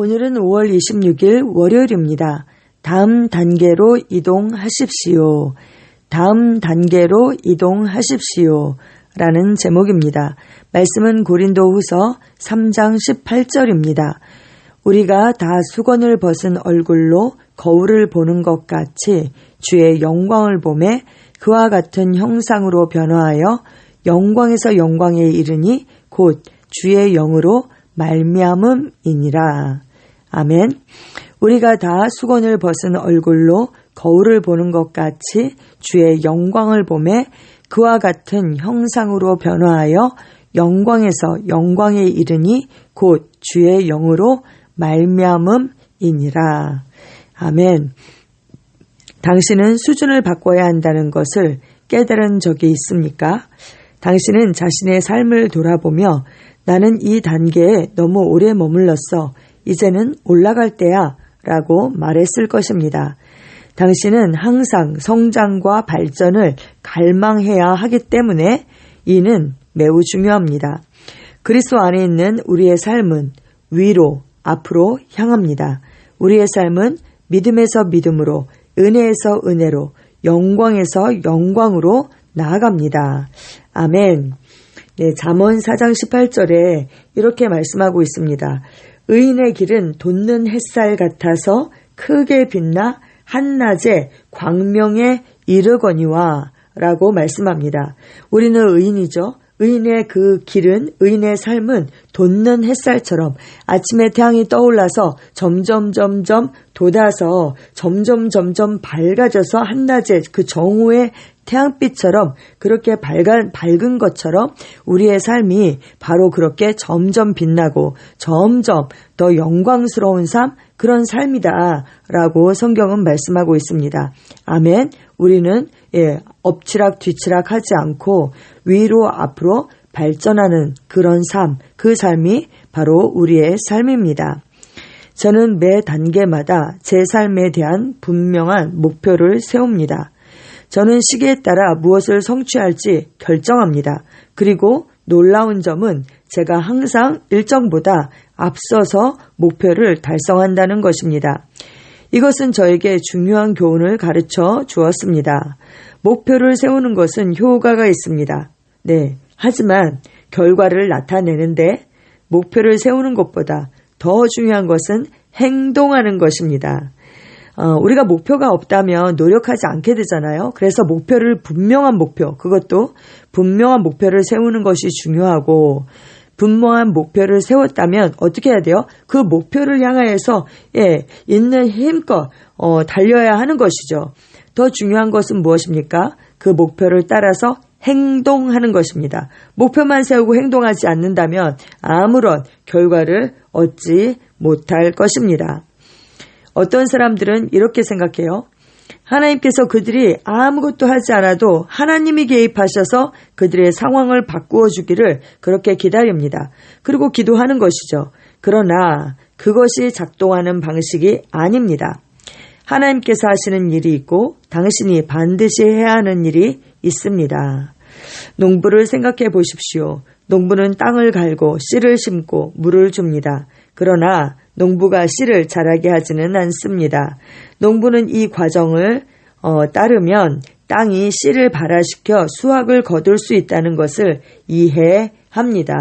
오늘은 5월 26일 월요일입니다. 다음 단계로 이동하십시오. 다음 단계로 이동하십시오. 라는 제목입니다. 말씀은 고린도후서 3장 18절입니다. 우리가 다 수건을 벗은 얼굴로 거울을 보는 것 같이 주의 영광을 보매 그와 같은 형상으로 변화하여 영광에서 영광에 이르니 곧 주의 영으로 말미암음이니라. 아멘. 우리가 다 수건을 벗은 얼굴로 거울을 보는 것 같이 주의 영광을 보매 그와 같은 형상으로 변화하여 영광에서 영광에 이르니 곧 주의 영으로 말미암음이니라. 아멘. 당신은 수준을 바꿔야 한다는 것을 깨달은 적이 있습니까? 당신은 자신의 삶을 돌아보며 나는 이 단계에 너무 오래 머물렀어. 이제는 올라갈 때야 라고 말했을 것입니다. 당신은 항상 성장과 발전을 갈망해야 하기 때문에 이는 매우 중요합니다. 그리스도 안에 있는 우리의 삶은 위로, 앞으로 향합니다. 우리의 삶은 믿음에서 믿음으로, 은혜에서 은혜로, 영광에서 영광으로 나아갑니다. 아멘. 네, 잠언 4장 18절에 이렇게 말씀하고 있습니다. 의인의 길은 돋는 햇살 같아서 크게 빛나 한낮에 광명에 이르거니와 라고 말씀합니다. 우리는 의인이죠. 의인의 그 길은, 의인의 삶은 돋는 햇살처럼 아침에 태양이 떠올라서 점점 돋아서 점점 밝아져서 한낮에 그 정오의 태양빛처럼 그렇게 밝은 것처럼 우리의 삶이 바로 그렇게 점점 빛나고 점점 더 영광스러운 삶, 그런 삶이다 라고 성경은 말씀하고 있습니다. 아멘. 우리는 엎치락 뒤치락 하지 않고 위로 앞으로 발전하는 그런 삶, 그 삶이 바로 우리의 삶입니다. 저는 매 단계마다 제 삶에 대한 분명한 목표를 세웁니다. 저는 시기에 따라 무엇을 성취할지 결정합니다. 그리고 놀라운 점은 제가 항상 일정보다 앞서서 목표를 달성한다는 것입니다. 이것은 저에게 중요한 교훈을 가르쳐 주었습니다. 목표를 세우는 것은 효과가 있습니다. 네, 하지만 결과를 나타내는데 목표를 세우는 것보다 더 중요한 것은 행동하는 것입니다. 우리가 목표가 없다면 노력하지 않게 되잖아요. 그래서 분명한 목표, 그것도 분명한 목표를 세우는 것이 중요하고, 분명한 목표를 세웠다면 어떻게 해야 돼요? 그 목표를 향하여서 있는 힘껏 달려야 하는 것이죠. 더 중요한 것은 무엇입니까? 그 목표를 따라서 행동하는 것입니다. 목표만 세우고 행동하지 않는다면 아무런 결과를 얻지 못할 것입니다. 어떤 사람들은 이렇게 생각해요. 하나님께서 그들이 아무것도 하지 않아도 하나님이 개입하셔서 그들의 상황을 바꾸어 주기를 그렇게 기다립니다. 그리고 기도하는 것이죠. 그러나 그것이 작동하는 방식이 아닙니다. 하나님께서 하시는 일이 있고 당신이 반드시 해야 하는 일이 있습니다. 농부를 생각해 보십시오. 농부는 땅을 갈고 씨를 심고 물을 줍니다. 그러나 농부가 씨를 자라게 하지는 않습니다. 농부는 이 과정을 따르면 땅이 씨를 발화시켜 수확을 거둘 수 있다는 것을 이해합니다.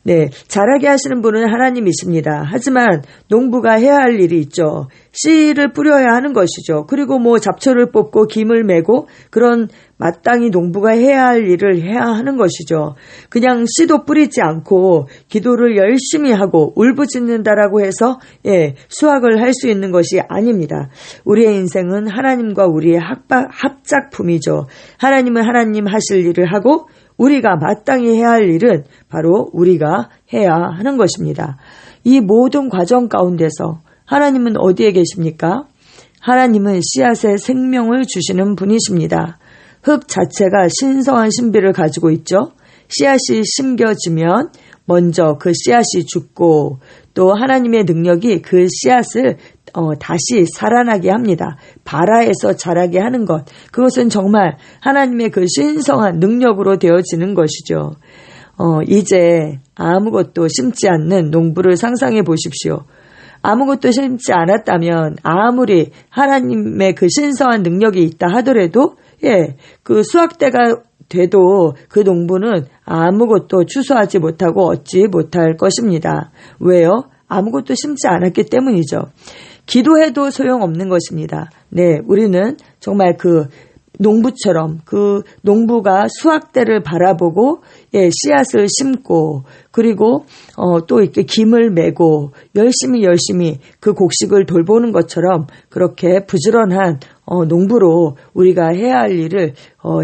네, 자라게 하시는 분은 하나님이십니다. 하지만 농부가 해야 할 일이 있죠. 씨를 뿌려야 하는 것이죠. 그리고 잡초를 뽑고 김을 메고 그런 마땅히 농부가 해야 할 일을 해야 하는 것이죠. 그냥 씨도 뿌리지 않고 기도를 열심히 하고 울부짖는다라고 해서 수확을 할 수 있는 것이 아닙니다. 우리의 인생은 하나님과 우리의 합작품이죠. 하나님은 하나님 하실 일을 하고 우리가 마땅히 해야 할 일은 바로 우리가 해야 하는 것입니다. 이 모든 과정 가운데서 하나님은 어디에 계십니까? 하나님은 씨앗에 생명을 주시는 분이십니다. 흙 자체가 신성한 신비를 가지고 있죠. 씨앗이 심겨지면 먼저 그 씨앗이 죽고 또 하나님의 능력이 그 씨앗을 다시 살아나게 합니다. 발아에서 자라게 하는 것. 그것은 정말 하나님의 그 신성한 능력으로 되어지는 것이죠. 이제 아무것도 심지 않는 농부를 상상해 보십시오. 아무것도 심지 않았다면 아무리 하나님의 그 신성한 능력이 있다 하더라도 그 수확대가 돼도 그 농부는 아무것도 추수하지 못하고 얻지 못할 것입니다. 왜요? 아무것도 심지 않았기 때문이죠. 기도해도 소용없는 것입니다. 네, 우리는 정말 그 농부처럼 그 농부가 수확대를 바라보고 씨앗을 심고 그리고 또 이렇게 김을 메고 열심히 그 곡식을 돌보는 것처럼 그렇게 부지런한 농부로 우리가 해야 할 일을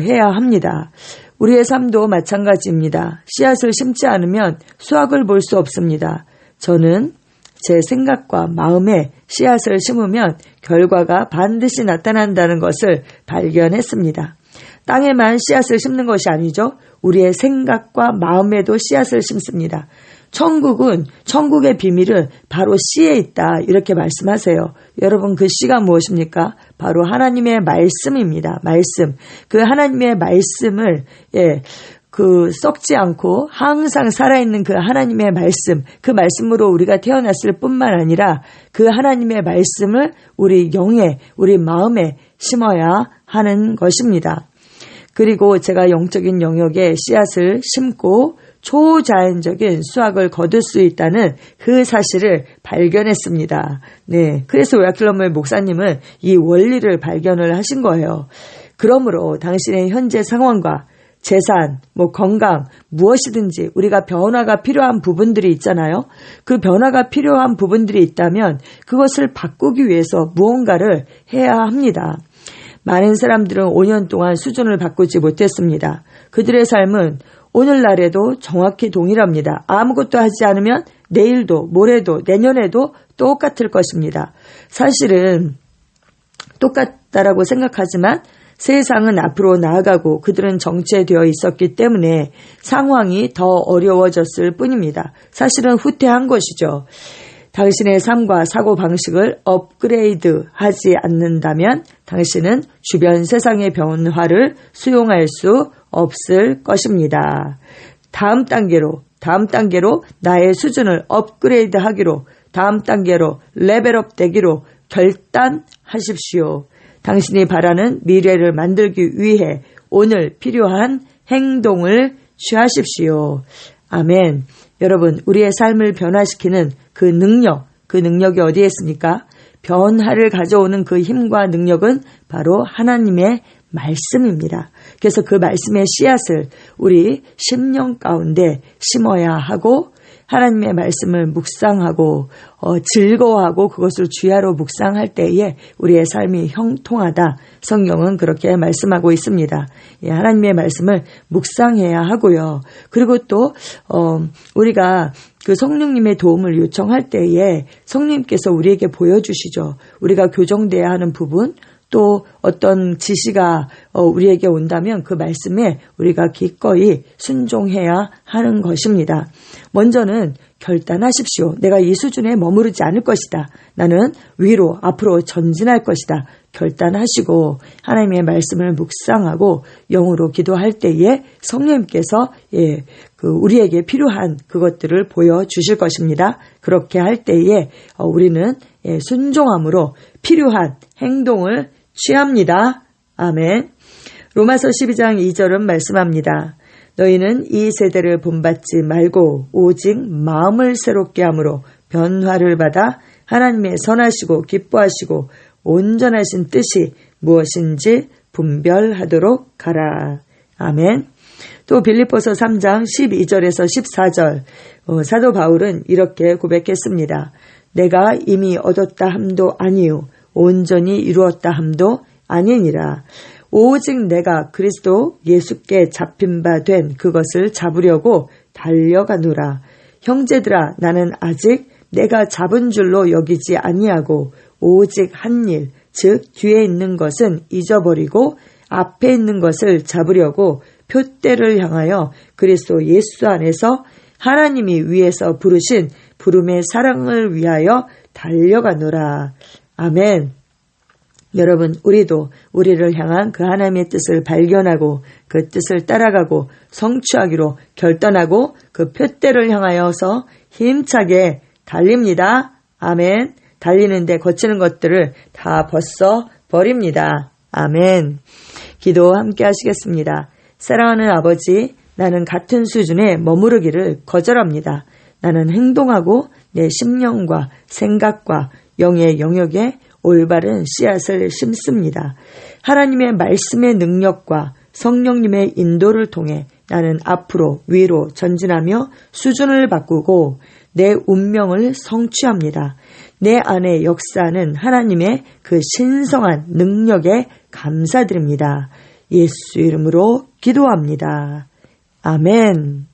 해야 합니다. 우리의 삶도 마찬가지입니다. 씨앗을 심지 않으면 수확을 볼 수 없습니다. 저는 제 생각과 마음에 씨앗을 심으면 결과가 반드시 나타난다는 것을 발견했습니다. 땅에만 씨앗을 심는 것이 아니죠. 우리의 생각과 마음에도 씨앗을 심습니다. 천국의 비밀은 바로 씨에 있다 이렇게 말씀하세요. 여러분 그 씨가 무엇입니까? 바로 하나님의 말씀입니다. 말씀. 그 하나님의 말씀을 그 썩지 않고 항상 살아있는 그 하나님의 말씀, 그 말씀으로 우리가 태어났을 뿐만 아니라 그 하나님의 말씀을 우리 영에, 우리 마음에 심어야 하는 것입니다. 그리고 제가 영적인 영역에 씨앗을 심고 초자연적인 수확을 거둘 수 있다는 그 사실을 발견했습니다. 네, 그래서 웨아킬러무의 목사님은 이 원리를 발견을 하신 거예요. 그러므로 당신의 현재 상황과 재산, 건강, 무엇이든지 우리가 변화가 필요한 부분들이 있잖아요. 그 변화가 필요한 부분들이 있다면 그것을 바꾸기 위해서 무언가를 해야 합니다. 많은 사람들은 5년 동안 수준을 바꾸지 못했습니다. 그들의 삶은 오늘날에도 정확히 동일합니다. 아무것도 하지 않으면 내일도, 모레도, 내년에도 똑같을 것입니다. 사실은 똑같다라고 생각하지만 세상은 앞으로 나아가고 그들은 정체되어 있었기 때문에 상황이 더 어려워졌을 뿐입니다. 사실은 후퇴한 것이죠. 당신의 삶과 사고방식을 업그레이드 하지 않는다면 당신은 주변 세상의 변화를 수용할 수 없을 것입니다. 다음 단계로 나의 수준을 업그레이드 하기로, 다음 단계로 레벨업 되기로 결단하십시오. 당신이 바라는 미래를 만들기 위해 오늘 필요한 행동을 취하십시오. 아멘. 여러분, 우리의 삶을 변화시키는 그 능력이 어디에 있습니까? 변화를 가져오는 그 힘과 능력은 바로 하나님의 말씀입니다. 그래서 그 말씀의 씨앗을 우리 심령 가운데 심어야 하고 하나님의 말씀을 묵상하고 즐거워하고 그것을 주야로 묵상할 때에 우리의 삶이 형통하다. 성경은 그렇게 말씀하고 있습니다. 하나님의 말씀을 묵상해야 하고요. 그리고 또 우리가 그 성령님의 도움을 요청할 때에 성령님께서 우리에게 보여주시죠. 우리가 교정돼야 하는 부분, 또 어떤 지시가 우리에게 온다면 그 말씀에 우리가 기꺼이 순종해야 하는 것입니다. 먼저는 결단하십시오. 내가 이 수준에 머무르지 않을 것이다. 나는 위로 앞으로 전진할 것이다. 결단하시고 하나님의 말씀을 묵상하고 영으로 기도할 때에 성령님께서 우리에게 필요한 그것들을 보여주실 것입니다. 그렇게 할 때에 우리는 순종함으로 필요한 행동을 취합니다. 아멘. 로마서 12장 2절은 말씀합니다. 너희는 이 세대를 본받지 말고 오직 마음을 새롭게 함으로 변화를 받아 하나님의 선하시고 기뻐하시고 온전하신 뜻이 무엇인지 분별하도록 하라. 아멘. 또 빌립보서 3장 12절에서 14절 사도 바울은 이렇게 고백했습니다. 내가 이미 얻었다 함도 아니요 온전히 이루었다 함도 아니니라. 오직 내가 그리스도 예수께 잡힌 바 된 그것을 잡으려고 달려가노라. 형제들아 나는 아직 내가 잡은 줄로 여기지 아니하고 오직 한 일, 즉 뒤에 있는 것은 잊어버리고 앞에 있는 것을 잡으려고 표대를 향하여 그리스도 예수 안에서 하나님이 위에서 부르신 부름의 사랑을 위하여 달려가노라. 아멘. 여러분, 우리도 우리를 향한 그 하나님의 뜻을 발견하고 그 뜻을 따라가고 성취하기로 결단하고 그 표대를 향하여서 힘차게 달립니다. 아멘. 달리는데 거치는 것들을 다 벗어 버립니다. 아멘. 기도 함께 하시겠습니다. 사랑하는 아버지, 나는 같은 수준에 머무르기를 거절합니다. 나는 행동하고 내 심령과 생각과 영의 영역에 올바른 씨앗을 심습니다. 하나님의 말씀의 능력과 성령님의 인도를 통해 나는 앞으로 위로 전진하며 수준을 바꾸고 내 운명을 성취합니다. 내 안에 역사하는 하나님의 그 신성한 능력에 감사드립니다. 예수 이름으로 기도합니다. 아멘.